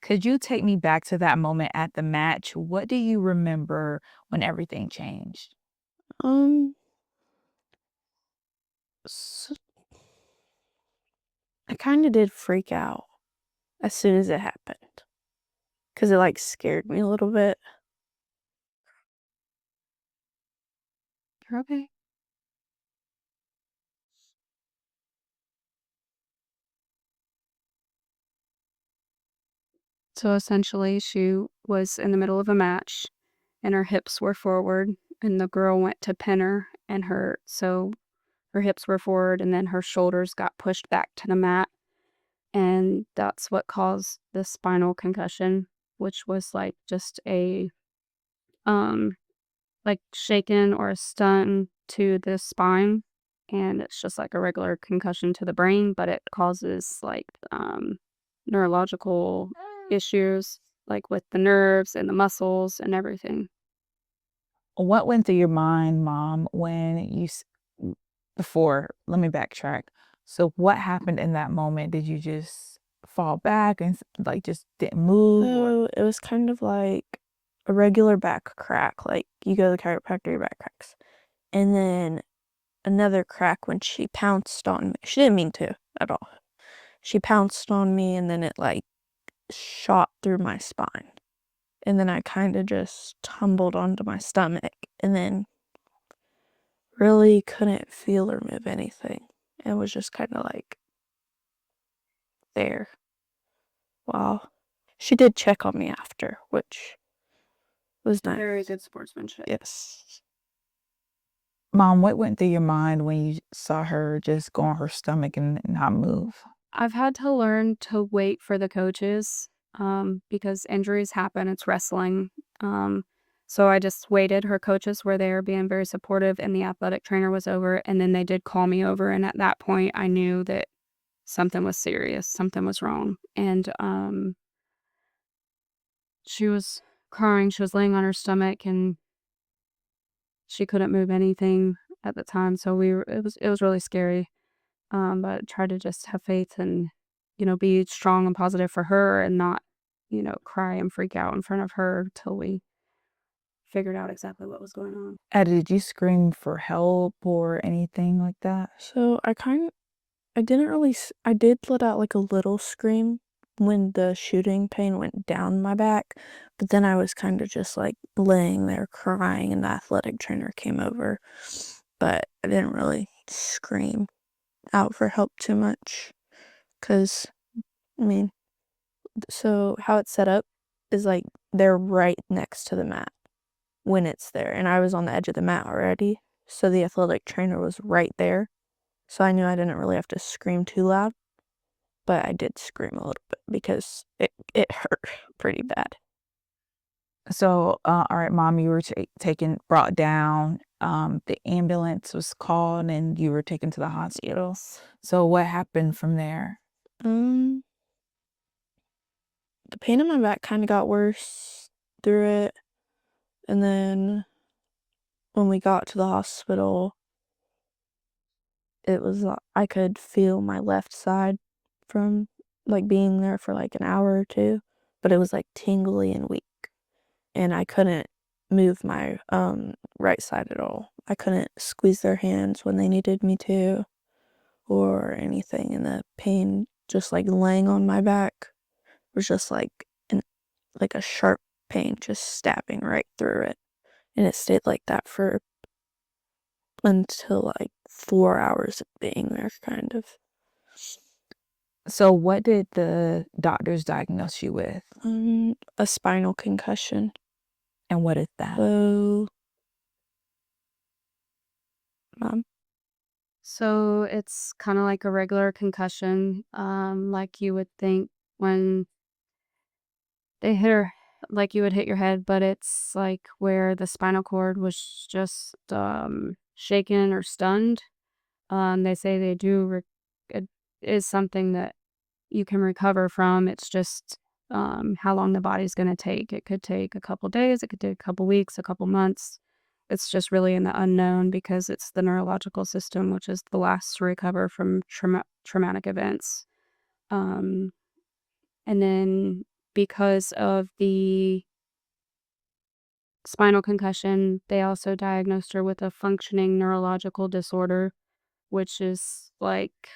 Could you take me back to that moment at the match? What do you remember when everything changed? Um, s I kinda did freak out as soon as it happened, 'cause it, like, scared me a little bit. Okay. So essentially, she was in the middle of a match and her hips were forward, and the girl went to pin her, and her hips were forward, and then her shoulders got pushed back to the mat, and that's what caused the spinal concussion, which was like just a um like shaken or a stun to the spine, and it's just like a regular concussion to the brain, but it causes like neurological issues like with the nerves and the muscles and everything. What went through your mind, Mom, when before, let me backtrack. So what happened in that moment? Did you just fall back and like just didn't move or So, it was kind of like a regular back crack, like, you go to the chiropractor, your back cracks, and then another crack when she pounced on me. She didn't mean to at all. She pounced on me, and then it, like, shot through my spine, and then I kinda just tumbled onto my stomach, and then really couldn't feel or move anything. It was just kinda, like, there. Wow. She did check on me after, which was nice. Very good sportsmanship. Yes. Mom, what went through your mind when you saw her just go on her stomach and not move? I've had to learn to wait for the coaches, because injuries happen, it's wrestling, so I just waited. Her coaches were there being very supportive, and the athletic trainer was over, and then they did call me over, and at that point, I knew that something was serious, something was wrong, and, she was crying, she was laying on her stomach, and she couldn't move anything at the time, so it was really scary. But try to just have faith and, be strong and positive for her and not, cry and freak out in front of her till we figured out exactly what was going on. Did you scream for help or anything like that? So, I didn't really I did let out, like, a little scream when the shooting pain went down my back, but then I was kinda just, like, laying there crying, and the athletic trainer came over, but I didn't really scream out for help too much, 'cause, I mean, so how it's set up is, like, they're right next to the mat when it's there, and I was on the edge of the mat already, so the athletic trainer was right there, so I knew I didn't really have to scream too loud. But I did scream a little bit because it hurt pretty bad. So, all right, Mom, you were taken, brought down. The ambulance was called, and you were taken to the hospital. Yes. So, what happened from there? Um, the pain in my back kinda got worse through it, and then when we got to the hospital, it was, I could feel my left side from, like, being there for, like, an hour or 2, but it was, like, tingly and weak, and I couldn't move my, right side at all. I couldn't squeeze their hands when they needed me to or anything, and the pain just, like, laying on my back was just, like a sharp pain just stabbing right through it, and it stayed like that for until, like, 4 hours of being there, kind of. So, what did the doctors diagnose you with? A spinal concussion. And what is that? So, um, So it's kind of like a regular concussion, like you would think when they hit her, like you would hit your head, but it's like where the spinal cord was just shaken or stunned. They say it is something that you can recover from. It's just how long the body's going to take. It could take a couple days, it could take a couple weeks, a couple months. It's just really in the unknown because it's the neurological system, which is the last to recover from traumatic events. Um, and then because of the spinal concussion, they also diagnosed her with a functioning neurological disorder, which is like,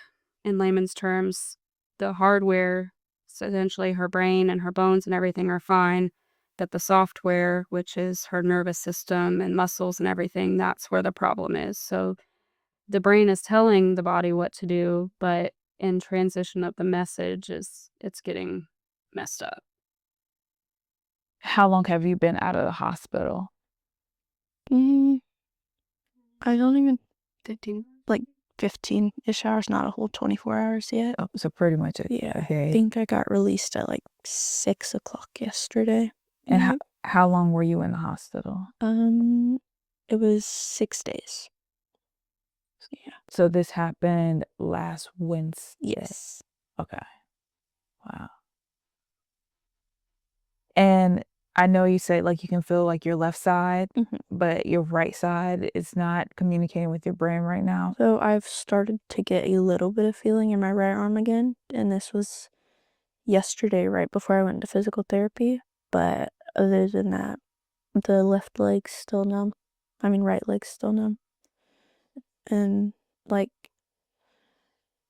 in layman's terms, the hardware, so essentially her brain and her bones and everything are fine, but the software, which is her nervous system and muscles and everything, that's where the problem is. So the brain is telling the body what to do, but in transition of the message it's getting messed up. How long have you been out of the hospital? Mm, I don't even 15. like 15-ish hours, not a whole 24 hours yet. Oh, so pretty much a Yeah, I day. think I got released at like 6 o'clock yesterday. And how long were you in the hospital? It was 6 days. Yeah. So this happened last Wednesday? Yes. Okay. Wow. And I know you said, like, you can feel, like, your left side, Mhm. but your right side is not communicating with your brain right now? So I've started to get a little bit of feeling in my right arm again, and this was yesterday right before I went to physical therapy, but other than that, the left leg's still numb. I mean, right leg's still numb. And, like,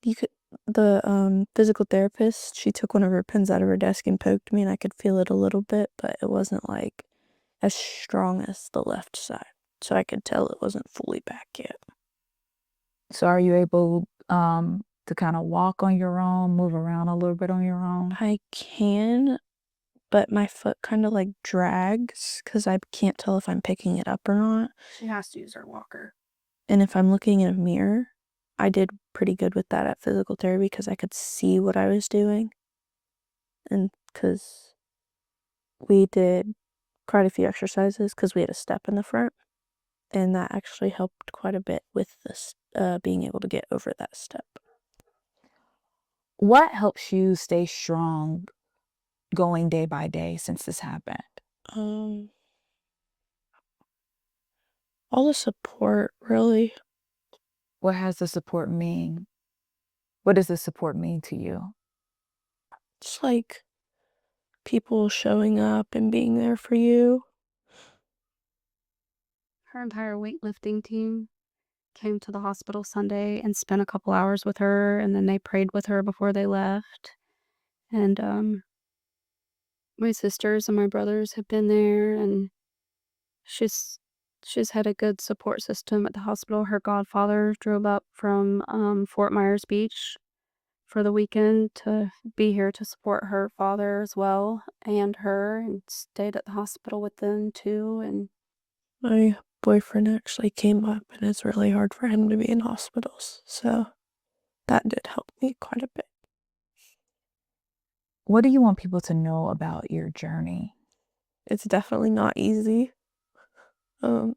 you could the, physical therapist, she took one of her pins out of her desk and poked me, and I could feel it a little bit, but it wasn't, like, as strong as the left side, so I could tell it wasn't fully back yet. So are you able, to kinda walk on your own, move around a little bit on your own? I can, but my foot kinda, like, drags because I can't tell if I'm picking it up or not, She has to use her walker. and if I'm looking in a mirror, I did pretty good with that at physical therapy because I could see what I was doing, and because we did quite a few exercises because we had a step in the front, and that actually helped quite a bit with this, being able to get over that step. What helps you stay strong going day by day since this happened? Um, all the support, really. What has the support mean? What does the support mean to you? It's like people showing up and being there for you. Her entire weightlifting team came to the hospital Sunday and spent a couple hours with her, and then they prayed with her before they left. And my sisters and my brothers have been there, and she's she's had a good support system at the hospital. Her godfather drove up from Fort Myers Beach for the weekend to be here to support her father as well and her, and stayed at the hospital with them too. And My boyfriend actually came up, and it's really hard for him to be in hospitals, so that did help me quite a bit. What do you want people to know about your journey? It's definitely not easy, um,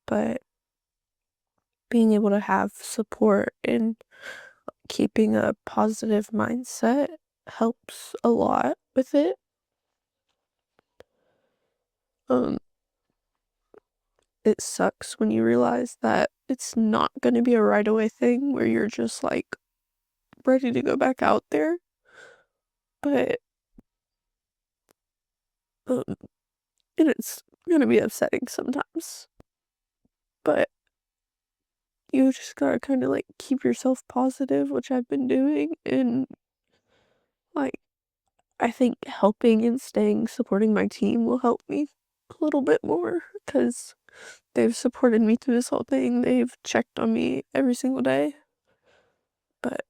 but being able to have support and keeping a positive mindset helps a lot with it. Um, it sucks when you realize that it's not gonna be a right away thing where you're just, like, ready to go back out there, but, um, and it's gonna be upsetting sometimes, but you just gotta kinda, like, keep yourself positive, which I've been doing, and, like, I think helping and supporting my team will help me a little bit more because they've supported me through this whole thing. They've checked on me every single day. But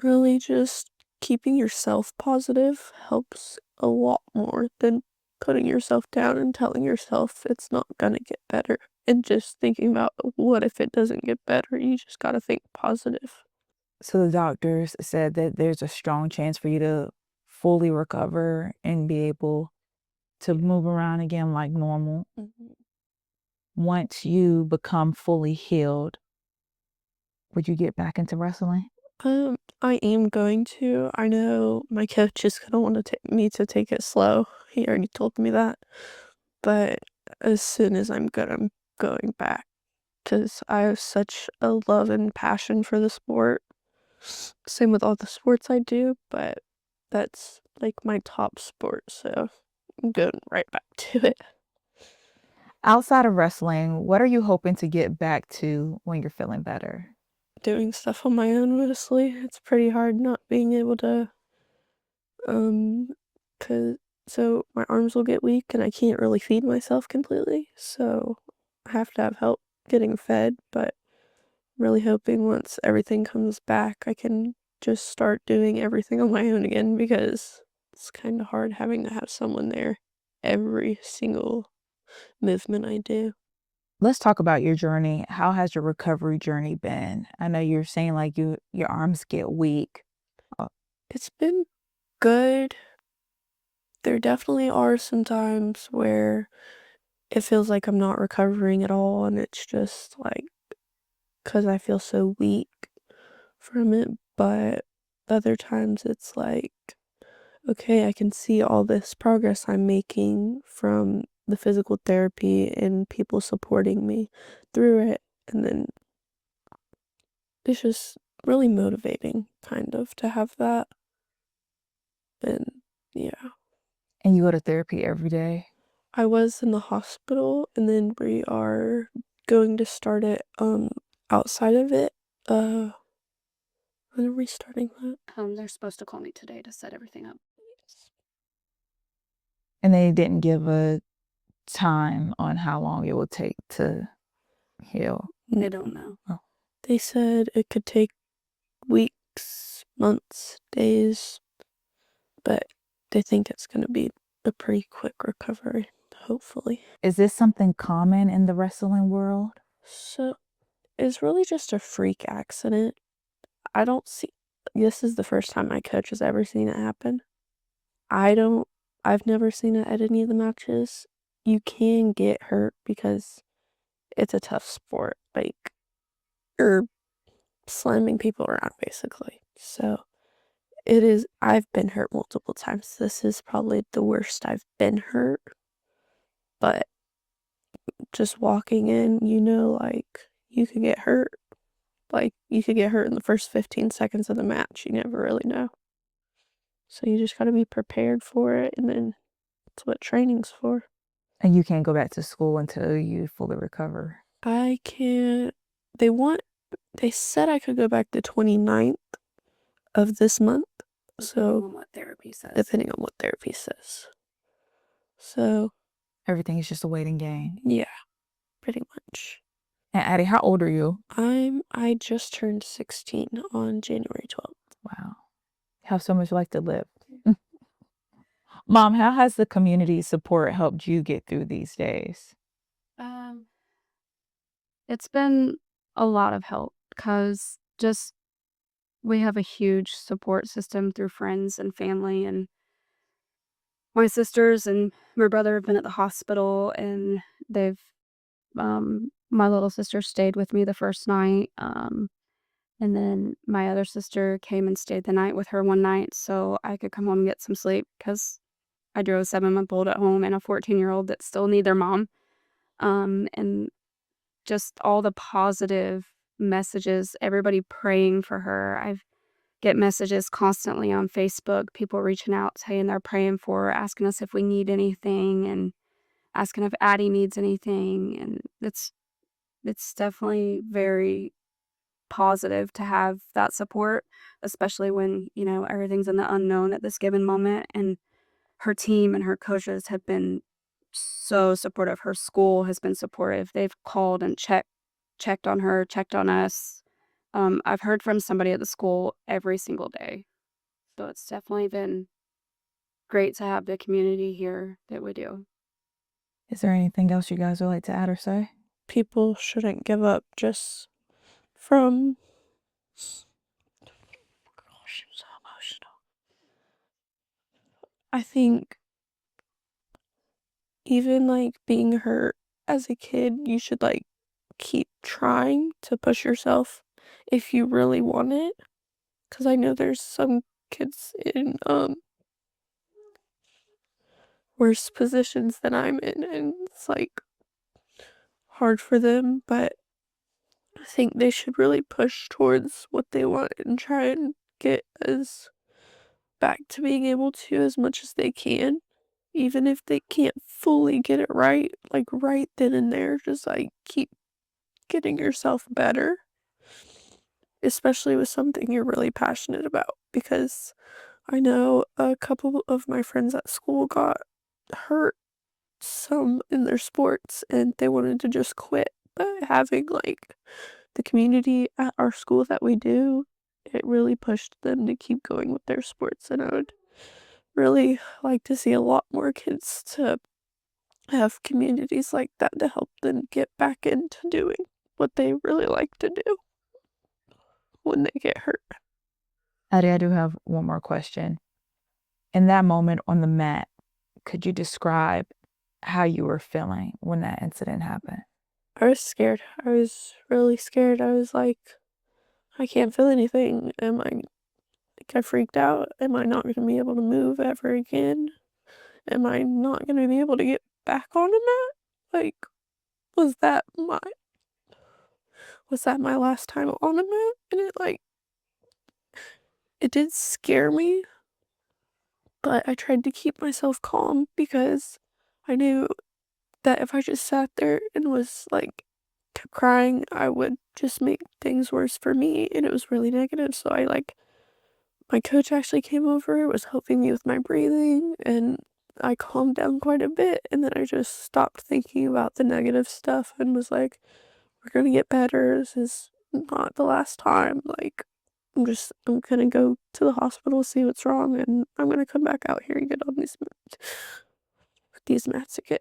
really just keeping yourself positive helps a lot more than putting yourself down and telling yourself it's not gonna get better. And just thinking about what if it doesn't get better? You just gotta think positive. So the doctors said that there's a strong chance for you to fully recover and be able to move around again like normal Mhm. once you become fully healed. Would you get back into wrestling? I am going to. I know my coach is gonna want to take me to take it slow. He already told me that. But as soon as I'm good, I'm going back because I have such a love and passion for the sport. Same with all the sports I do, but that's like my top sport, so I'm going right back to it. Outside of wrestling, what are you hoping to get back to when you're feeling better? Doing stuff on my own mostly. It's pretty hard not being able to, um, 'cause so my arms will get weak and I can't really feed myself completely, so I have to have help getting fed, but I'm really hoping once everything comes back, I can just start doing everything on my own again because it's kinda hard having to have someone there every single movement I do. Let's talk about your journey. How has your recovery journey been? I know you're saying like your arms get weak. Uh, It's been good. There definitely are some times where it feels like I'm not recovering at all, and it's just, like, 'cause I feel so weak from it, but other times it's like, okay, I can see all this progress I'm making from the physical therapy and people supporting me through it, and then it's just really motivating, kind of, to have that, and yeah. and you go to therapy every day? I was in the hospital, and then we are going to start it, outside of it, uh, when are we starting that? They're supposed to call me today to set everything up. And they didn't give a time on how long it will take to heal. They don't know. Oh. They said it could take weeks, months, days, but they think it's gonna be a pretty quick recovery, hopefully. Is this something common in the wrestling world? So, it's really just a freak accident. I don't see this is the first time my coach has ever seen it happen. I don't I've never seen it at any of the matches. You can get hurt because it's a tough sport, like, you're slamming people around basically. So, I've been hurt multiple times. This is probably the worst I've been hurt, but just walking in, like, you could get hurt. Like, you could get hurt in the first 15 seconds of the match, you never really know. So you just gotta be prepared for it, and then that's what training's for. And you can't go back to school until you fully recover. I can't they want they said I could go back the 29th of this month, so On what therapy says. depending on what therapy says. So, Everything is just a waiting game. yeah, pretty much. And Addy, how old are you? I just turned 16 on January 12th. Wow. You have so much life to live. Mom, how has the community support helped you get through these days? Um, it's been a lot of help because just we have a huge support system through friends and family, and my sisters and my brother have been at the hospital, and they've my little sister stayed with me the first night, and then my other sister came and stayed the night with her one night so I could come home and get some sleep because I drove a 7-month-old at home and a 14-year-old that still need their mom. And just all the positive messages, everybody praying for her. I get messages constantly on Facebook, people reaching out saying they're praying for her, asking us if we need anything and asking if Addy needs anything. And it's definitely very positive to have that support, especially when, everything's in the unknown at this given moment. And her team and her coaches have been so supportive. Her school has been supportive. They've called and checked on her, checked on us. I've heard from somebody at the school every single day. So it's definitely been great to have the community here that we do. Is there anything else you guys would like to add or say? People shouldn't give up just from gosh, I'm so emotional. I think even, like, being hurt as a kid, you should, like, keep trying to push yourself if you really want it. Cause I know there's some kids in, worse positions than I'm in, and it's, like, hard for them, but I think they should really push towards what they want and try and get us back to being able to as much as they can, even if they can't fully get it right, like right then and there, just like keep getting yourself better, especially with something you're really passionate about. Because I know a couple of my friends at school got hurt some in their sports and they wanted to just quit, but having like the community at our school that we do, it really pushed them to keep going with their sports, and I would really like to see a lot more kids to have communities like that to help them get back into doing what they really like to do when they get hurt. Addy, I do have one more question. In that moment on the mat, could you describe how you were feeling when that incident happened? I was scared. I was really scared. I was like, I can't feel anything. I freaked out? Am I not gonna be able to move ever again? Am I not gonna be able to get back on a mat? Like, was that my last time on a mat? And it did scare me, but I tried to keep myself calm because I knew that if I just sat there and was like kept crying, I would just make things worse for me, and it was really negative. So my coach actually came over, was helping me with my breathing, and I calmed down quite a bit, and then I just stopped thinking about the negative stuff and was like, we're gonna get better. This is not the last time. Like, I'm gonna go to the hospital, see what's wrong, and I'm gonna come back out here and get on these mats again.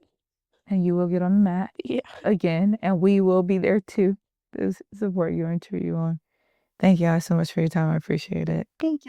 And you will get on the mat Yeah. again, and we will be there too to support you and cheer you on. Thank you guys so much for your time. I appreciate it. Thank you.